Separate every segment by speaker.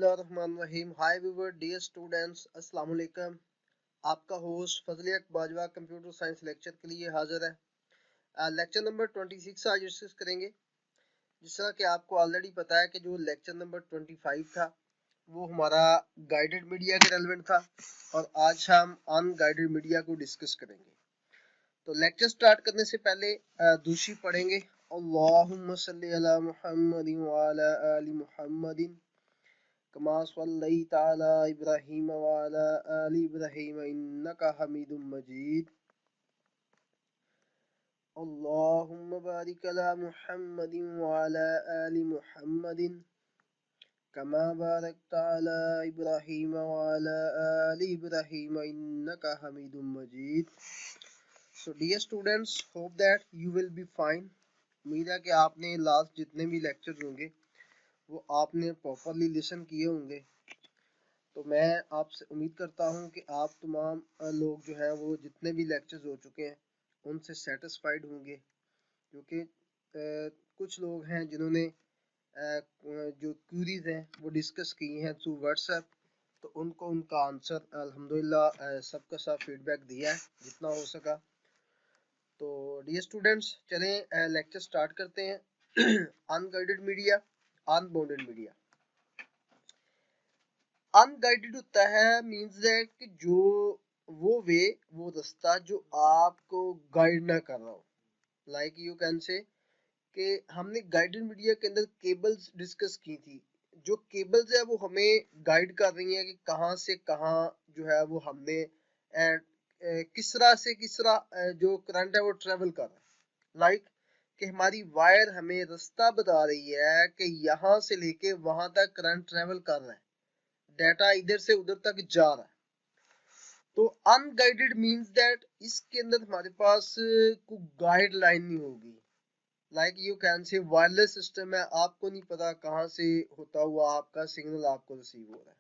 Speaker 1: बिस्मिल्लाहिर्रहमानिर्रहीम। हाय viewer, dear students, अस्सलाम वालेकुम। आपका होस्ट फजल बाजवा कंप्यूटर साइंस लेक्चर के लिए हाजिर है। लेक्चर नंबर 26 आज डिस्कस करेंगे। जिस तरह कि आपको ऑलरेडी पता है कि जो लेक्चर नंबर 25 था वो हमारा गाइडेड मीडिया के रेलेवेंट था और आज हम अनगाइडेड मीडिया को डिस्कस करेंगे। तो लेक्चर स्टार्ट करने से पहले दूसरी पढ़ेंगे। अल्लाहुम्मा सल्ली अला मुहम्मदिन व अला आलि मुहम्मदिन कमा सल्लैता अला इब्राहीम व अला आलि इब्राहीम इन्नका हमीदुम मजीद। अल्लाहुम्मा बारिक अला मुहम्मदिन व अला आलि मुहम्मदिन कमा बारकता अला इब्राहीम व अला आलि इब्राहीम इन्नका हमीदुम मजीद। So dear students, hope that you will be fine. उम्मीद है कि आपने लास्ट जितने भी लेक्चर होंगे वो आपने प्रॉपरली लिसन किए होंगे। तो मैं आपसे उम्मीद करता हूं कि आप तमाम लोग जो हैं वो जितने भी लेक्चर्स हो चुके हैं उनसे सेटिस्फाइड होंगे, क्योंकि कुछ लोग हैं जिन्होंने जो क्यूरीज हैं वो डिस्कस की हैं थ्रू व्हाट्सएप, तो उनको उनका आंसर अल्हम्दुलिल्लाह सबका सब फीडबैक दिया है जितना हो सका। तो डियर स्टूडेंट्स, चलें लेक्चर स्टार्ट करते हैं। Unguided media, unbounded media. Unguided होता है मींस दैट कि जो वो रास्ता जो आपको गाइड ना कर रहा हो। लाइक यू कैन से कि हमने गाइडेड मीडिया के अंदर केबल्स डिस्कस की थी। जो केबल्स है वो हमें गाइड कर रही है कि कहाँ से कहाँ जो है वो हमने किस तरह से किस तरह जो करंट है वो ट्रेवल कर रहा है। लाइक कि हमारी वायर हमें रास्ता बता रही है कि यहाँ से लेके वहां तक करंट ट्रेवल कर रहा है, डाटा इधर से उधर तक जा रहा है। तो अनगाइडेड मींस दैट इसके अंदर हमारे पास कोई गाइडलाइन नहीं होगी। Like you can say wireless system है, आपको नहीं पता कहाँ से होता हुआ आपका सिग्नल आपको रिसीव हो रहा है।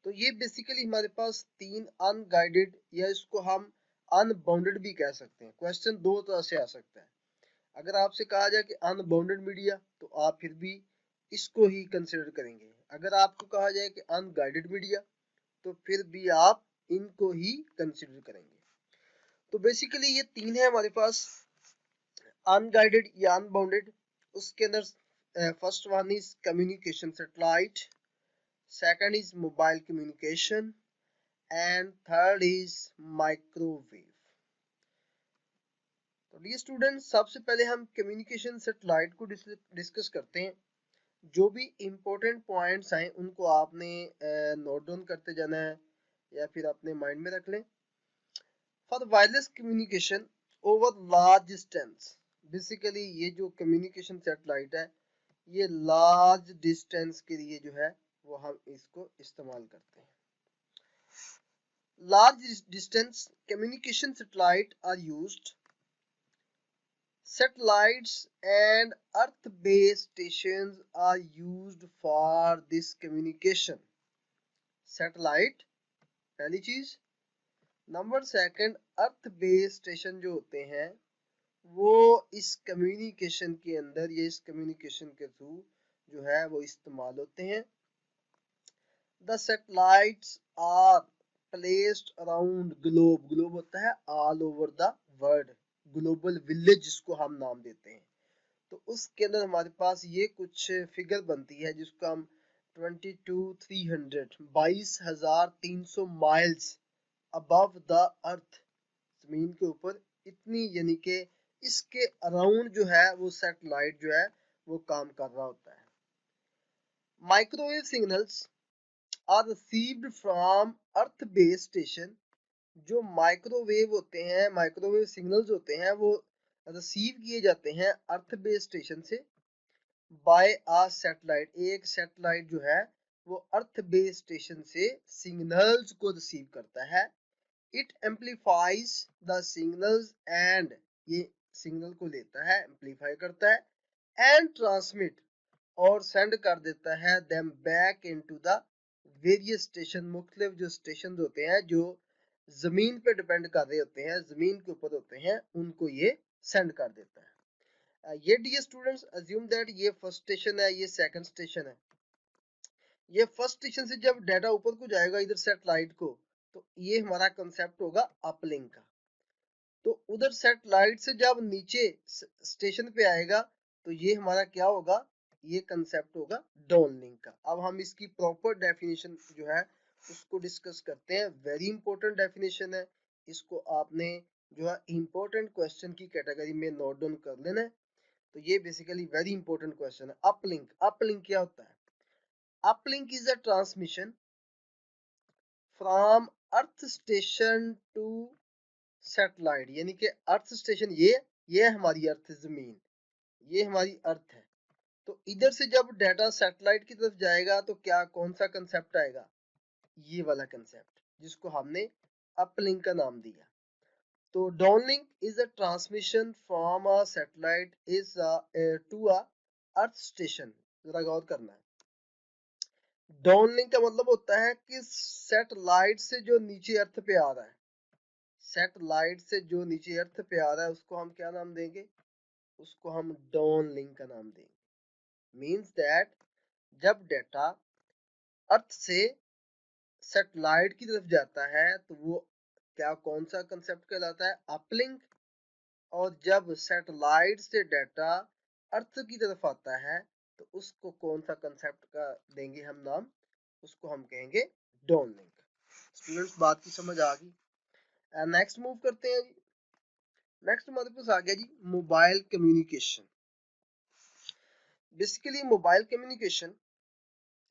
Speaker 1: तो ये बेसिकली हमारे पास तीन अनगाइडेड या इसको हम अनबाउंडेड भी कह सकते हैं। क्वेश्चन दो तरह से आ सकता है। अगर आपसे कहा जाए कि अनबाउंडेड मीडिया तो आप फिर भी इसको ही कंसिडर करेंगे। अगर आपको कहा जाए कि अनगाइडेड मीडिया तो फिर भी आप इनको ही कंसिडर करेंगे। तो बेसिकली ये तीन है हमारे पास, अनगाइडेड या अनबाउंडेड। उसके अंदर first one is communication satellite, second is mobile communication and third is microwave. तो डियर स्टूडेंट, सबसे पहले हम कम्युनिकेशन सैटेलाइट को डिस्कस करते हैं। जो भी इम्पोर्टेंट पॉइंट्स हैं उनको आपने नोट डाउन करते जाना है या फिर अपने माइंड में रख लें। For wireless communication over large distance, basically ये जो कम्युनिकेशन सैटेलाइट है ये लार्ज डिस्टेंस के लिए जो है वो हम इसको इस्तेमाल करते हैं। Large distance communication satellite are used, satellites and earth-based stations are used for this communication. Satellite पहली चीज, नंबर सेकंड अर्थ बेस्ड स्टेशन जो होते हैं वो इस कम्युनिकेशन के अंदर या इस कम्युनिकेशन के थ्रू जो है वो इस्तेमाल होते हैं। The satellites are placed around globe, globe होता है all over the world, global village जिसको हम नाम देते हैं। तो उसके अंदर हमारे पास ये कुछ फिगर बनती है जिसको हम 22,300 माइल्स अबव द अर्थ, जमीन के ऊपर इतनी, यानी कि इसके अराउंड जो है वो सैटेलाइट जो है वो काम कर रहा होता है। Microwave signals are received from earth based station, जो माइक्रोवेव होते हैं, माइक्रोवेव सिग्नल्स होते हैं वो रिसीव किए जाते हैं अर्थ बेस्ड स्टेशन से बाय अ सैटेलाइट। एक सैटेलाइट जो है वो अर्थ बेस्ड स्टेशन से सिग्नल्स को रिसीव करता है। It amplifies the signals and, ये सिग्नल को लेता है, एम्पलीफाई करता है एंड ट्रांसमिट, और सेंड कर देता है them back into the various station. मुख्तलिफ जो स्टेशन होते हैं जो जमीन पे डिपेंड कर रहे होते हैं, जमीन के ऊपर होते हैं, उनको ये सेंड कर देता है। ये डियर स्टूडेंट्स अज्यूम दैट ये फर्स्ट स्टेशन है, ये सेकंड स्टेशन है। ये फर्स्ट स्टेशन से जब डाटा ऊपर को जाएगा इधर सैटेलाइट को, तो ये हमारा कंसेप्ट होगा अपलिंक का। तो उधर सैटेलाइट से जब नीचे स्टेशन पे आएगा तो ये हमारा क्या होगा, ये कंसेप्ट होगा डाउनलिंक का। अब हम इसकी प्रॉपर डेफिनेशन जो है उसको डिस्कस करते हैं। वेरी इंपॉर्टेंट डेफिनेशन है, इसको आपने जो है इंपॉर्टेंट क्वेश्चन की कैटेगरी में नोट डाउन कर लेना है। तो ये बेसिकली वेरी इंपॉर्टेंट क्वेश्चन है। अपलिंक, अपलिंक क्या होता है? Uplink is a transmission from earth station to satellite, यानी कि अर्थ स्टेशन ये हमारी अर्थ जमीन, ये हमारी अर्थ है। तो इधर से जब डाटा सैटेलाइट की तरफ जाएगा तो क्या कौन सा कंसेप्ट आएगा, ये वाला कंसेप्ट जिसको हमने अपलिंक का नाम दिया। तो downlink is a transmission from a satellite is to a earth station. जरा गौर करना है, डाउनलिंक का मतलब होता है कि सैटेलाइट से जो नीचे अर्थ पे आ रहा है, सैटेलाइट से जो नीचे अर्थ पे आ रहा है उसको हम क्या नाम देंगे, उसको हम डाउन लिंक का नाम देंगे। मींस दैट जब डाटा अर्थ से सैटेलाइट की तरफ जाता है तो वो क्या कौन सा कंसेप्ट कहलाता है, अपलिंक। और जब सैटेलाइट से डाटा अर्थ की तरफ आता है तो उसको कौन सा कंसेप्ट का देंगे हम नाम, उसको हम कहेंगे डाउन लिंक। स्टूडेंट्स बात की समझ आ गई? नेक्स्ट मूव करते हैं जी। नेक्स्ट हमारे पास आ गया जी mobile communication. Basically mobile communication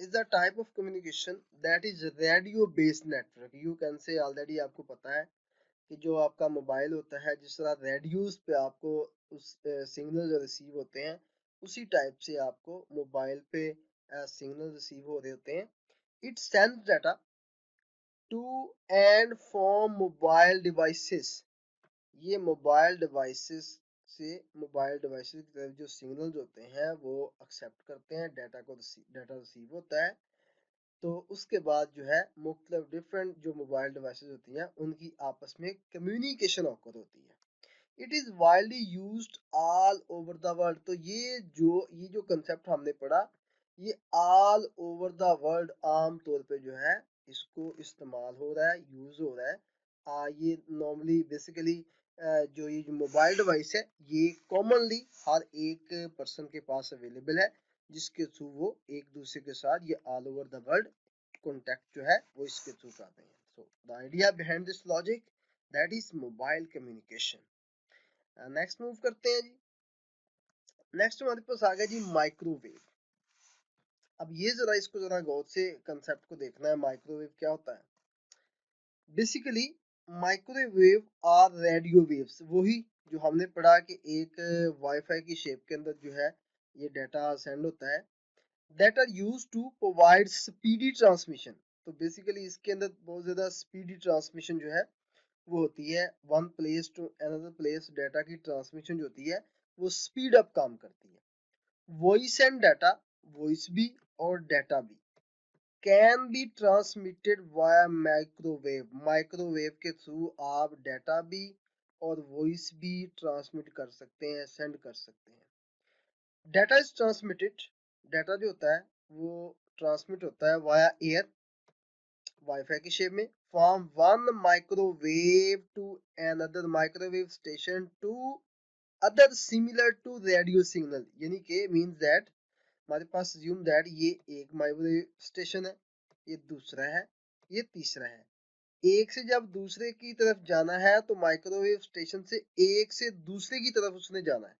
Speaker 1: is the type of communication that is radio based network. You can say already आपको पता है कि जो आपका मोबाइल होता है जिस तरह रेडियोस पे आपको उस सिग्नल जो रिसीव होते हैं उसी टाइप से आपको मोबाइल पे सिग्नल रिसीव हो रहे होते हैं। It sends data to and from mobile devices. ये मोबाइल डिवाइसेस से मोबाइल डिवाइसेस की तरफ जो सिग्नल्स होते हैं वो एक्सेप्ट करते हैं, डाटा को डाटा रिसीव होता है। तो उसके बाद जो है मुख्तलिफ डिफरेंट जो मोबाइल डिवाइसेस होती हैं उनकी आपस में कम्युनिकेशन ऑकर होती है। It is widely used all over the world. तो ये जो कंसेप्ट हमने पढ़ा ये ऑल ओवर द वर्ल्ड आम तौर पे जो है इसको इस्तेमाल हो रहा है, यूज हो रहा है। ये नॉर्मली बेसिकली जो ये मोबाइल डिवाइस है ये कॉमनली हर एक पर्सन के पास अवेलेबल है, जिसके थ्रू वो एक दूसरे के साथ ये all over the world contact जो है वो इसके थ्रू करते हैं। So the idea behind this logic that is mobile communication. Next move करते हैं जी। नेक्स्ट हमारे पास आ गया जी माइक्रोवेव। अब ये जरा इसको जरा गौर से कंसेप्ट को देखना है, माइक्रोवेव क्या होता है। Basically microwave are radio waves, वही जो हमने पढ़ा कि एक वाईफाई की शेप के अंदर जो है ये डाटा सेंड होता है, that are used to provide speedy transmission. तो बेसिकली इसके अंदर बहुत ज्यादा स्पीडी ट्रांसमिशन जो है वो होती है, one place to another place data की ट्रांसमिशन जो होती है वो स्पीड अप काम करती है। वॉइस एंड डाटा, वॉइस भी और डाटा भी can be transmitted via microwave. Microwave के थ्रू आप डाटा भी और वॉइस भी ट्रांसमिट कर सकते हैं, सेंड कर सकते हैं। डाटा इज ट्रांसमिटेड, डाटा जो होता है वो ट्रांसमिट होता है वाया एयर, वाईफाई की शेप में, from one microwave to another microwave station to other similar to radio signal. यानी कि मींस दैट हमारे पास अज्यूम दैट ये एक माइक्रोवेव स्टेशन है, ये दूसरा है, ये तीसरा है। एक से जब दूसरे की तरफ जाना है तो माइक्रोवेव स्टेशन से एक से दूसरे की तरफ उसने जाना है,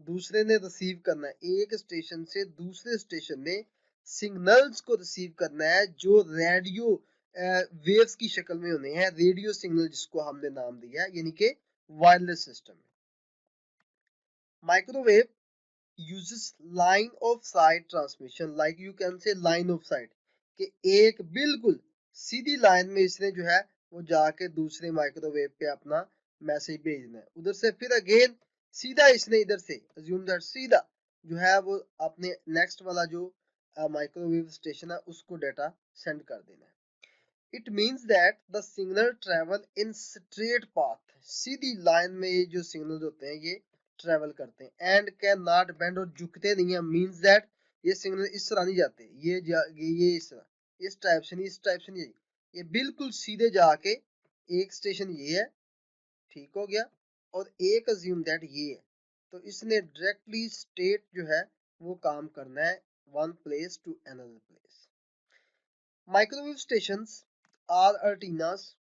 Speaker 1: दूसरे ने रिसीव करना है। एक स्टेशन से दूसरे स्टेशन ने सिग्नल्स को रिसीव करना है जो रेडियो वेव्स की शक्ल में होने हैं, रेडियो सिग्नल जिसको हमने नाम दिया है, यानी कि wireless system. Microwave uses line of sight transmission, like you can say line of sight, कि एक बिल्कुल सीधी लाइन में इसने जो है वो जाके दूसरे माइक्रोवेव पे अपना मैसेज भेजना है, उधर से फिर अगेन सीधा इसने इधर से assume that सीधा जो है वो अपने नेक्स्ट वाला जो माइक्रोवेव स्टेशन है उसको डाटा सेंड कर देना है। It means that the signal travel in straight path, Sidhi line में ये जो सिग्नल होते हैं ये ट्रेवल करते हैं, एंड कैन नॉट बेंड और झुकते नहीं है। मीन्स दैट ये सिग्नल इस तरह नहीं जाते, ये इस तरह, इस टाइप से नहीं, इस टाइप से नहीं, ये बिल्कुल सीधे जाके एक स्टेशन ये है, ठीक हो गया, और एक अज्यूम दैट ये है, तो इसने डायरेक्टली स्टेट जो है वो काम करना है one place to another place. Microwave stations are antennas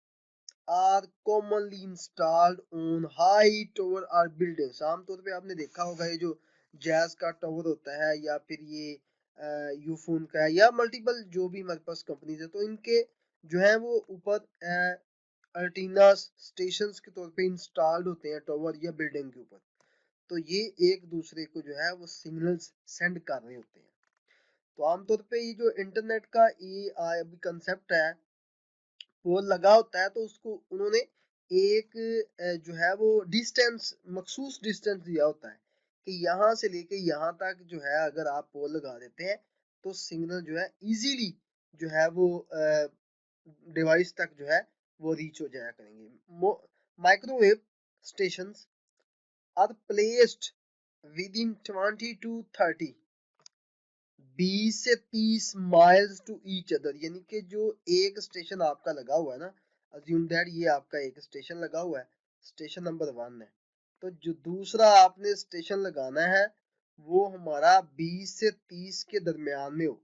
Speaker 1: are commonly installed on high tower or buildings। आमतौर पे आपने देखा होगा ये जो जैज का टावर होता है या फिर ये यूफोन का है या मल्टीपल जो भी हमारे पास कंपनीज है, तो इनके जो है वो ऊपर एंटीनास स्टेशंस के तौर पे इंस्टॉल्ड होते हैं टावर या बिल्डिंग के ऊपर। तो ये एक दूसरे को जो है वो सिग्नल्स सेंड कर रहे होते हैं। तो आमतौर पे ये जो इंटरनेट का ये अभी कंसेप्ट है वो लगा होता है, तो उसको उन्होंने एक जो है वो डिस्टेंस, मखसूस डिस्टेंस दिया होता है कि यहाँ से लेके यहाँ तक जो है अगर आप पोल लगा देते हैं तो सिग्नल जो है इजीली जो है वो डिवाइस तक जो है वो रीच हो जाया करेंगे। Microwave stations are placed within 20 to 30 20 से 30 माइल्स टू ईच अदर, यानी कि जो एक स्टेशन आपका लगा हुआ है ना, अज्यूम दैट ये आपका एक स्टेशन लगा हुआ है, स्टेशन नंबर 1 है, तो जो दूसरा आपने स्टेशन लगाना है वो हमारा 20 से 30 के दरमियान में हो,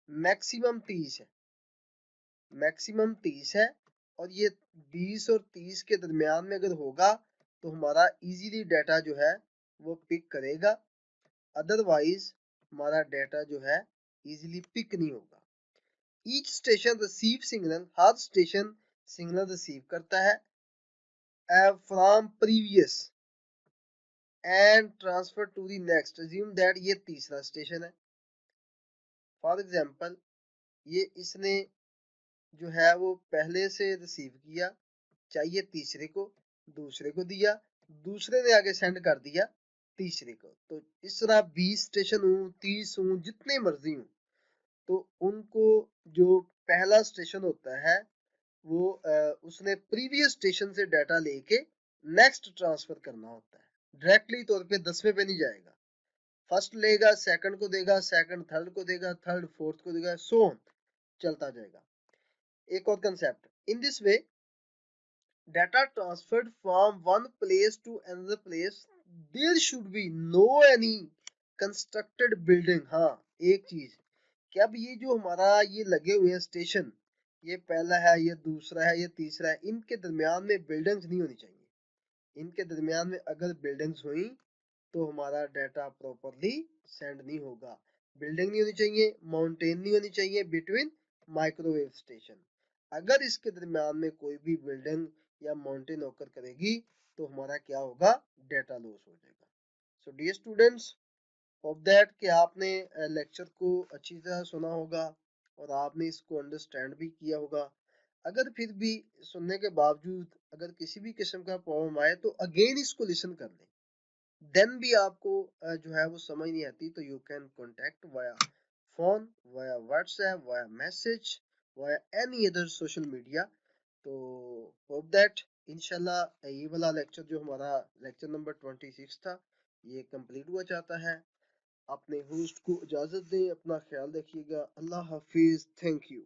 Speaker 1: मैक्सिमम 30 है, मैक्सिमम 30 है, और ये 20 और 30 के दरमियान में अगर होगा तो हमारा इजीली डाटा जो है वो पिक करेगा, अदरवाइज हमारा डाटा जो है इजीली पिक नहीं होगा। ईच स्टेशन रिसीव सिग्नल, हर स्टेशन सिग्नल रिसीव करता है from previous and transfer to the next, assume that ये तीसरा स्टेशन है, फॉर एग्जांपल ये इसने जो है वो पहले से रिसीव किया, चाहिए तीसरे को, दूसरे को दिया, दूसरे ने आगे सेंड कर दिया तीसरे को, तो इस तरह 20 स्टेशन हूँ, 30 हूँ, जितने मर्जी हूँ, तो उनको जो पहला स्टेशन होता है वो उसने प्रीवियस स्टेशन से डाटा लेके नेक्स्ट ट्रांसफर करना होता है, डायरेक्टली तौर पे 10वें पे नहीं जाएगा, फर्स्ट लेगा, सेकंड को देगा, सेकंड थर्ड को देगा, थर्ड फोर्थ को देगा, सो ऑन चलता जाएगा। एक और concept, in this way data transferred from one place to another place there should be no any constructed building। हाँ एक चीज कि अब ये जो हमारा ये लगे हुए हैं स्टेशन, ये पहला है, ये दूसरा है, ये तीसरा है, इनके दरमियान में बिल्डिंग्स नहीं होनी चाहिए, इनके दरमियान में अगर बिल्डिंग्स हुई तो हमारा डाटा प्रॉपरली सेंड नहीं होगा, बिल्डिंग नहीं होनी चाहिए, माउंटेन नहीं होनी चाहिए बिटवीन माइक्रोवेव स्टेशन, अगर इसके दरमियान में कोई भी बिल्डिंग या माउंटेन होकर करेगी तो हमारा क्या होगा, डाटा लॉस हो जाएगा। So dear students, hope that कि आपने लेक्चर को अच्छी तरह सुना होगा और आपने इसको अंडरस्टैंड भी किया होगा। अगर फिर भी सुनने के बावजूद अगर किसी भी किस्म का प्रॉब्लम आए तो अगेन इसको लिसन कर लें, देन भी आपको जो है वो समझ नहीं आती तो you can contact via phone, via WhatsApp, via message, via any other social media. तो होप दैट इंशाल्लाह ये वाला लेक्चर जो हमारा लेक्चर नंबर 26 था ये कंप्लीट हुआ चाहता है। अपने होस्ट को इजाजत दें, अपना ख्याल रखिएगा, अल्लाह हाफिज, थैंक यू।